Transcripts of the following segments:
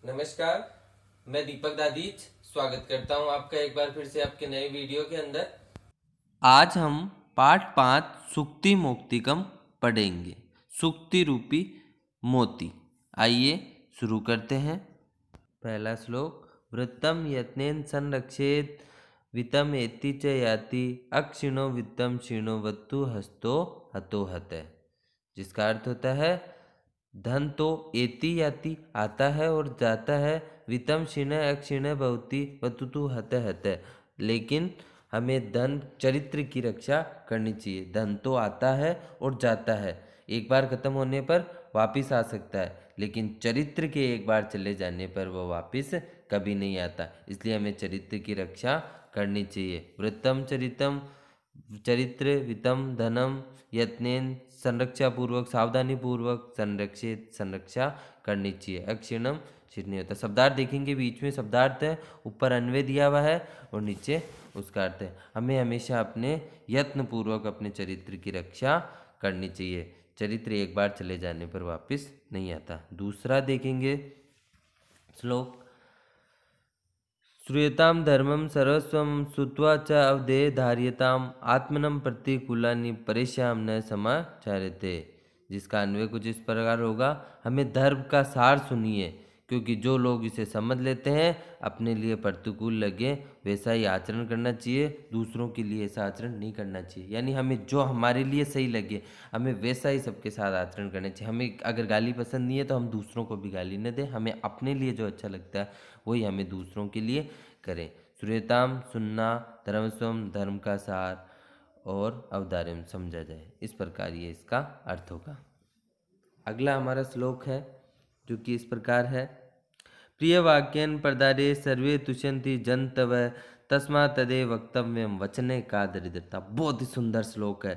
नमस्कार, मैं दीपक दादीच स्वागत करता हूं आपका एक बार फिर से आपके नए वीडियो के अंदर। आज हम पाठ 5 सुक्ति मोक्तिकम पढ़ेंगे। सुक्ति रूपी मोती। आइए शुरू करते हैं। पहला श्लोक। वृत्तम यत्नेन संरक्षेत वित्तम एति च याति अक्षिणो वित्तम क्षीणो वत्तु हस्तो हतो हतः, जिसका अर्थ होता है धन तो एति याति आता है और जाता है, वित्तम क्षीण अक्षीण भवति वतुतु हत हत, लेकिन हमें धन चरित्र की रक्षा करनी चाहिए। धन तो आता है और जाता है, एक बार खत्म होने पर वापिस आ सकता है, लेकिन चरित्र के एक बार चले जाने पर वो वापिस कभी नहीं आता। इसलिए हमें चरित्र की रक्षा करनी चाहिए। वृत्तम चरितम, चरित्र, वित्तम, धनम, यत्नेन संरक्षा पूर्वक, सावधानी पूर्वक संरक्षित संरक्षा करनी चाहिए। अक्षीणम क्षीण नहीं होता। शब्दार्थ देखेंगे, बीच में शब्दार्थ है, ऊपर अन्वय दिया हुआ है और नीचे उसका अर्थ है। हमें हमेशा अपने यत्न पूर्वक अपने चरित्र की रक्षा करनी चाहिए। चरित्र एक बार चले जाने पर वापस नहीं आता। दूसरा देखेंगे श्लोक। श्रूयताम धर्मम सर्वस्वम सुत्वा च अवधे धार्यताम आत्मनम प्रतिकूलानि परेश्याम न समाचारते, जिसका अन्वय कुछ इस प्रकार होगा। हमें धर्म का सार सुनिए, क्योंकि जो लोग इसे समझ लेते हैं अपने लिए प्रतिकूल लगे वैसा ही आचरण करना चाहिए, दूसरों के लिए ऐसा आचरण नहीं करना चाहिए। यानी हमें जो हमारे लिए सही लगे हमें वैसा ही सबके साथ आचरण करना चाहिए। हमें अगर गाली पसंद नहीं है तो हम दूसरों को भी गाली न दें। हमें अपने लिए जो अच्छा लगता है वही हमें दूसरों के लिए करें। श्रूयताम सुनना, धर्मस्वम धर्म का सार, और अवधार्यम समझा जाए, इस प्रकार ये इसका अर्थ होगा। अगला हमारा श्लोक है जो कि इस प्रकार है। प्रिय वाक्यन प्रदारे सर्वे तुष्यन्ति जंतव तस्मा तदे वक्तव्यम वचने का दरिद्रता। बहुत ही सुंदर श्लोक है।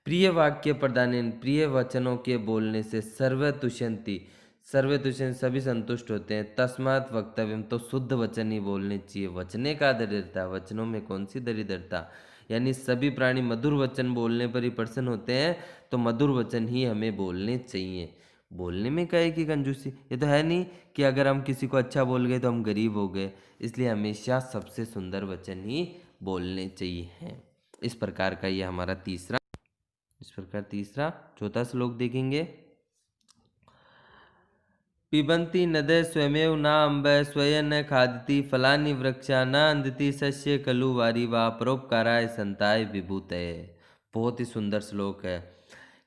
प्रिय वाक्य प्रदान, प्रिय वचनों के बोलने से सर्वे तुष्यन्ति, सर्वे तुष्यन्ति सभी संतुष्ट होते हैं। तस्मात् वक्तव्यम तो शुद्ध वचन ही बोलने चाहिए। वचने का दरिद्रता, वचनों में कौन सी दरिद्रता, यानी सभी प्राणी मधुर वचन बोलने पर ही प्रसन्न होते हैं, तो मधुर वचन ही हमें बोलने चाहिए। बोलने में काहे की कंजूसी, ये तो है नहीं कि अगर हम किसी को अच्छा बोल गए तो हम गरीब हो गए। इसलिए हमेशा सबसे सुंदर वचन ही बोलने चाहिए हैं। इस प्रकार का ये हमारा तीसरा चौथा श्लोक देखेंगे। पिबन्ति नद्यः स्वयमेव न अम्बः स्वयं न खादति फलानि वृक्षा न अंदति सस्य खलु वारी वा परोपकाराय संताय विभूतये। बहुत ही सुंदर श्लोक है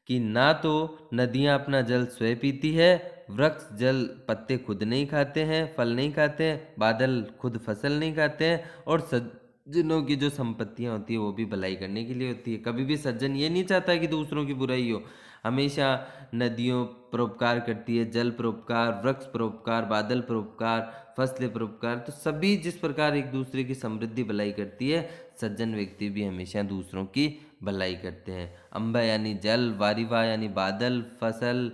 कि ना तो नदियाँ अपना जल स्वयं पीती है, वृक्ष जल पत्ते खुद नहीं खाते हैं, फल नहीं खाते हैं, बादल खुद फसल नहीं खाते हैं, और सज्जनों की जो संपत्तियाँ होती है वो भी भलाई करने के लिए होती है। कभी भी सज्जन ये नहीं चाहता कि दूसरों की बुराई हो। हमेशा नदियों परोपकार करती है, जल परोपकार, वृक्ष परोपकार, बादल परोपकार, फसलें परोपकार, तो सभी जिस प्रकार एक दूसरे की समृद्धि भलाई करती है, सज्जन व्यक्ति भी हमेशा दूसरों की भलाई करते हैं। अम्बा यानी जल, वारिवा यानी बादल, फसल,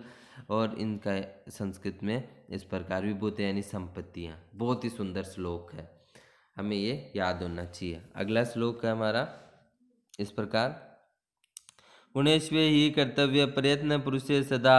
और इनका संस्कृत में इस प्रकार विभूत यानी संपत्तियाँ। बहुत ही सुंदर श्लोक है, हमें ये याद होना चाहिए। अगला श्लोक है हमारा इस प्रकार। गुणेश्वे ही कर्तव्य प्रयत्न पुरुषे सदा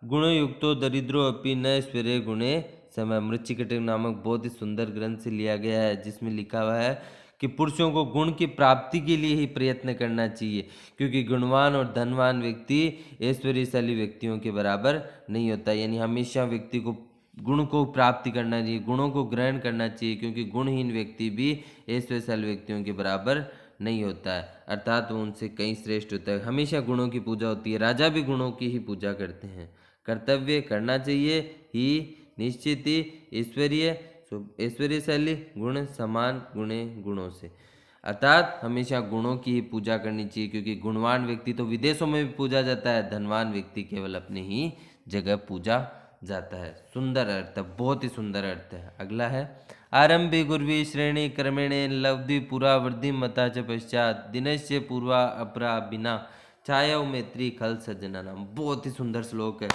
गुणयुक्तो दरिद्रो अपि न स्वीरे गुणे समय। मृच्छिकटिक नामक बहुत ही सुंदर ग्रंथ से लिया गया है, जिसमें लिखा हुआ है कि पुरुषों को गुण की प्राप्ति के लिए ही प्रयत्न करना चाहिए, क्योंकि गुणवान और धनवान व्यक्ति ऐश्वर्यशाली व्यक्तियों के बराबर नहीं होता। यानी हमेशा व्यक्ति को गुण को प्राप्ति करना चाहिए, गुणों को ग्रहण करना चाहिए, क्योंकि गुणहीन व्यक्ति भी ऐश्वर्यशाली व्यक्तियों के बराबर नहीं होता है, अर्थात वो उनसे कहीं श्रेष्ठ होता है। हमेशा गुणों की पूजा होती है, राजा भी गुणों की ही पूजा करते हैं। कर्तव्य करना चाहिए ही, निश्चित ही, ऐश्वर्य ऐश्वर्यशाली, गुण समान गुणे गुणों से, अर्थात हमेशा गुणों की ही पूजा करनी चाहिए, क्योंकि गुणवान व्यक्ति तो विदेशों में भी पूजा जाता है, धनवान व्यक्ति केवल अपने ही जगह पूजा जाता है। सुंदर अर्थ, बहुत ही सुंदर अर्थ है। अगला है। आरंभे गुर्वी श्रेणी क्रमेणे लब्धि पुरा वृद्धि मता च पश्चात दिनस्य पूर्वा अपरा बिना छाया मैत्री खल सज्जना नाम। बहुत ही सुंदर श्लोक है,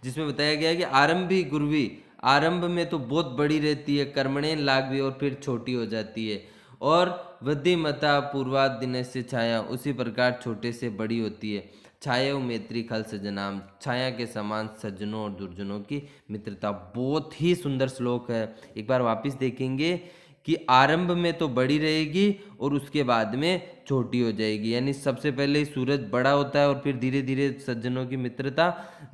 जिसमें बताया गया है कि आरंभी गुर्वी, आरंभ में तो बहुत बड़ी रहती है, कर्मणे लागवी, और फिर छोटी हो जाती है, और वृद्धि मता पूर्वा दिन से छाया, उसी प्रकार छोटे से बड़ी होती है। छाया मैत्री खल सज्जनाम, छाया के समान सज्जनों और दुर्जनों की मित्रता। बहुत ही सुंदर श्लोक है। एक बार वापस देखेंगे कि आरंभ में तो बड़ी रहेगी और उसके बाद में छोटी हो जाएगी। यानी सबसे पहले सूरज बड़ा होता है और फिर धीरे धीरे सज्जनों की मित्रता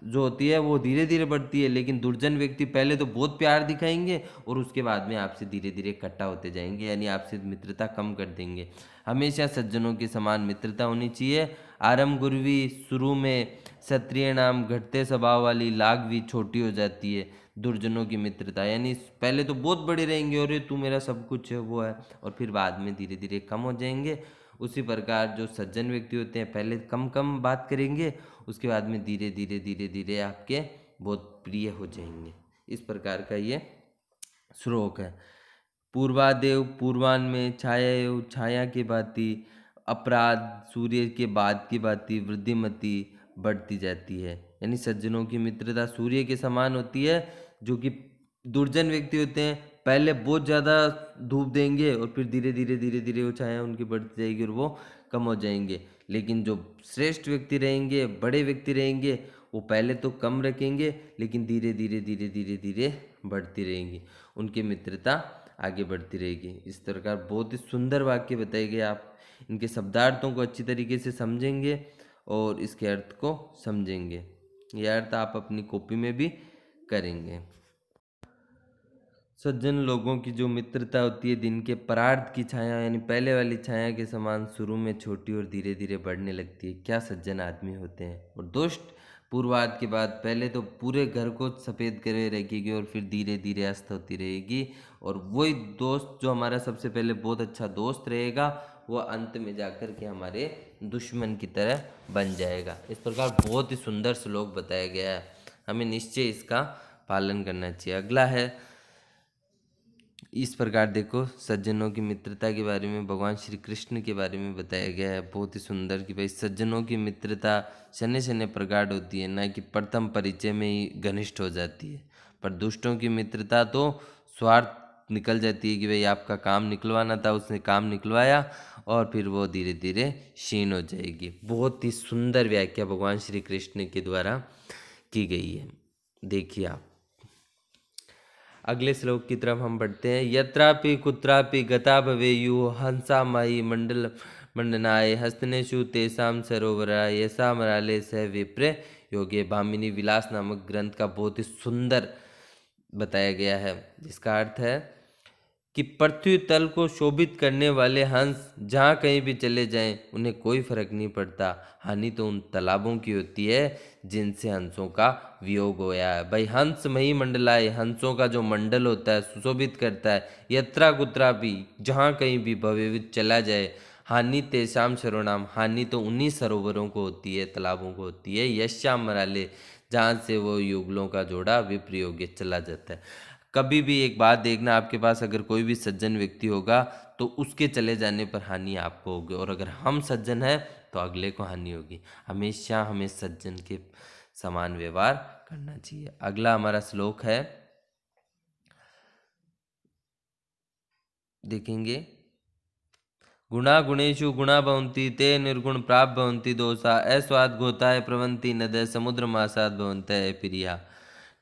जो होती है वो धीरे धीरे बढ़ती है। लेकिन दुर्जन व्यक्ति पहले तो बहुत प्यार दिखाएंगे और उसके बाद में आपसे धीरे धीरे इकट्ठा होते जाएंगे, यानी आपसे मित्रता कम कर देंगे। हमेशा सज्जनों की समान मित्रता होनी चाहिए। आरंभ गुरवी, शुरू में क्षत्रिय नाम, घटते स्वभाव वाली लाग भी छोटी हो जाती है। दुर्जनों की मित्रता यानी पहले तो बहुत बड़े रहेंगे और ये तू मेरा सब कुछ है वो है, और फिर बाद में धीरे धीरे कम हो जाएंगे। उसी प्रकार जो सज्जन व्यक्ति होते हैं पहले कम कम बात करेंगे, उसके बाद में धीरे धीरे धीरे धीरे आपके बहुत प्रिय हो जाएंगे। इस प्रकार का ये श्लोक है। पूर्वादेव पूर्वान में, छाया एवं छाया की भांति, अपराध सूर्य के बाद की भांति वृद्धिमती बढ़ती जाती है। यानी सज्जनों की मित्रता सूर्य के समान होती है। जो कि दुर्जन व्यक्ति होते हैं पहले बहुत ज़्यादा धूप देंगे और फिर धीरे धीरे धीरे धीरे वो छाया उनकी बढ़ती जाएगी और वो कम हो जाएंगे। लेकिन जो श्रेष्ठ व्यक्ति रहेंगे, बड़े व्यक्ति रहेंगे, वो पहले तो कम रखेंगे लेकिन धीरे धीरे धीरे धीरे धीरे बढ़ती रहेंगी, उनकी मित्रता आगे बढ़ती रहेगी। इस प्रकार बहुत ही सुंदर वाक्य बताए गए। आप इनके शब्दार्थों को अच्छी तरीके से समझेंगे और इसके अर्थ को समझेंगे। यह अर्थ आप अपनी कॉपी में भी करेंगे। सज्जन लोगों की जो मित्रता होती है दिन के परार्ध की छाया यानी पहले वाली छाया के समान शुरू में छोटी और धीरे धीरे बढ़ने लगती है। क्या सज्जन आदमी होते हैं। और दुष्ट पूर्वार्ध के बाद पहले तो पूरे घर को सफ़ेद करे रखेगी और फिर धीरे धीरे अस्त होती रहेगी। और वही दोस्त जो हमारा सबसे पहले बहुत अच्छा दोस्त रहेगा वो अंत में जाकर के हमारे दुश्मन की तरह बन जाएगा। इस प्रकार बहुत ही सुंदर श्लोक बताया गया है, हमें निश्चय इसका पालन करना चाहिए। अगला है इस प्रकार देखो सज्जनों की मित्रता के बारे में भगवान श्री कृष्ण के बारे में बताया गया है बहुत ही सुंदर कि भाई सज्जनों की मित्रता शनि शनि प्रगाढ़ होती है, ना कि प्रथम परिचय में ही घनिष्ठ हो जाती है। पर दुष्टों की मित्रता तो स्वार्थ निकल जाती है कि भाई आपका काम निकलवाना था, उसने काम निकलवाया और फिर वो धीरे धीरे क्षीण हो जाएगी। बहुत ही सुंदर व्याख्या भगवान श्री कृष्ण के द्वारा की गई है। देखिए आप अगले श्लोक की तरफ हम बढ़ते हैं। यत्रापि कुत्रापि गता भवेयु हंसा माई मंडल मंडनाय हस्तनेषु तेषाम सरोवराय यसा मराले सह विप्र योगे। भामिनी विलास नामक ग्रंथ का बहुत ही सुंदर बताया गया है, जिसका अर्थ है कि पृथ्वी तल को शोभित करने वाले हंस जहाँ कहीं भी चले जाएं उन्हें कोई फर्क नहीं पड़ता। हानि तो उन तालाबों की होती है जिनसे हंसों का वियोग होया है। भाई हंस मही मंडलाए, हंसों का जो मंडल होता है सुशोभित करता है। यत्रा कुत्रा भी, जहाँ कहीं भी भवेवित चला जाए। हानि तेषाम सरोनाम, हानि तो उन्हीं सरोवरों को होती है, तालाबों को होती है। यश्याम मराले, जहाँ से वो युगलों का जोड़ा विप्रयोग्य चला जाता है। कभी भी एक बात देखना, आपके पास अगर कोई भी सज्जन व्यक्ति होगा तो उसके चले जाने पर हानि आपको होगी, और अगर हम सज्जन हैं तो अगले को हानि होगी। हमेशा हमें सज्जन के समान व्यवहार करना चाहिए। अगला हमारा श्लोक है, देखेंगे। गुणा गुणेशु गुणा भवन्ति ते निर्गुण प्राप्त भवन्ति दोषा अस्वाद गोताय प्रवन्ति नद समुद्र मासाद भवन्तः प्रिया।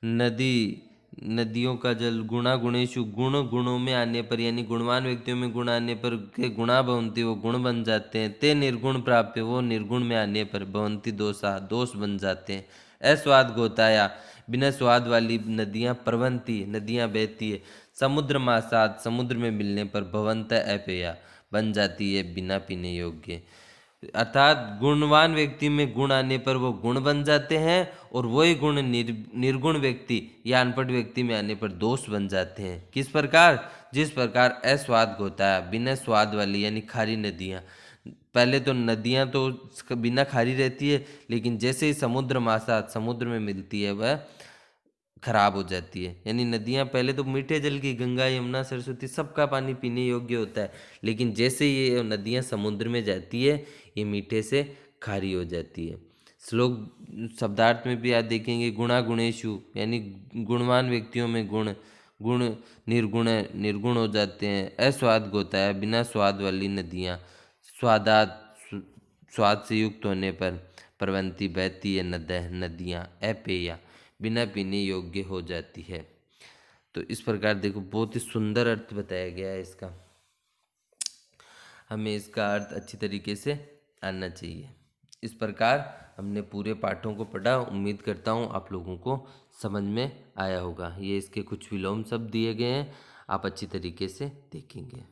नदी नदियों का जल गुणा गुणेशु, गुण गुणों में आने पर यानी गुणवान व्यक्तियों में गुण आने पर के गुणा भवन्ति वो गुण बन जाते हैं। ते निर्गुण प्राप्त, वो निर्गुण में आने पर भवन्ति दोषा दोष बन जाते हैं। अस्वाद गोताया, बिना स्वाद वाली नदियाँ प्रवन्ति नदियाँ बहती है। समुद्र मासाद, समुद्र में मिलने पर भवन्तः अपेया बन जाती है बिना पीने योग्य। अर्थात गुणवान व्यक्ति में गुण आने पर वो गुण बन जाते हैं और वही गुण निर्गुण व्यक्ति या अनपढ़ व्यक्ति में आने पर दोष बन जाते हैं। किस प्रकार, जिस प्रकार अस्वाद होता है, बिना स्वाद वाली यानी खारी नदियाँ। पहले तो नदियाँ तो बिना खारी रहती है, लेकिन जैसे ही समुद्र मासात समुद्र में मिलती है वह खराब हो जाती है। यानी नदियाँ पहले तो मीठे जल की, गंगा यमुना सरस्वती सबका पानी पीने योग्य होता है, लेकिन जैसे ये नदियाँ समुद्र में जाती है ये मीठे से खारी हो जाती है। श्लोक शब्दार्थ में भी आप देखेंगे, गुणा गुणेशु यानी गुणवान व्यक्तियों में गुण, गुण निर्गुण निर्गुण हो जाते हैं। अस्वाद होता है, बिना स्वाद वाली नदियाँ स्वादात स्वाद से युक्त होने पर प्रवंति बहती है नदह, नदियाँ अपेया, बिना पीने योग्य हो जाती है। तो इस प्रकार देखो बहुत ही सुंदर अर्थ बताया गया है इसका, हमें इसका अर्थ अच्छी तरीके से आना चाहिए। इस प्रकार हमने पूरे पाठों को पढ़ा, उम्मीद करता हूँ आप लोगों को समझ में आया होगा। ये इसके कुछ विलोम शब्द दिए गए हैं, आप अच्छी तरीके से देखेंगे।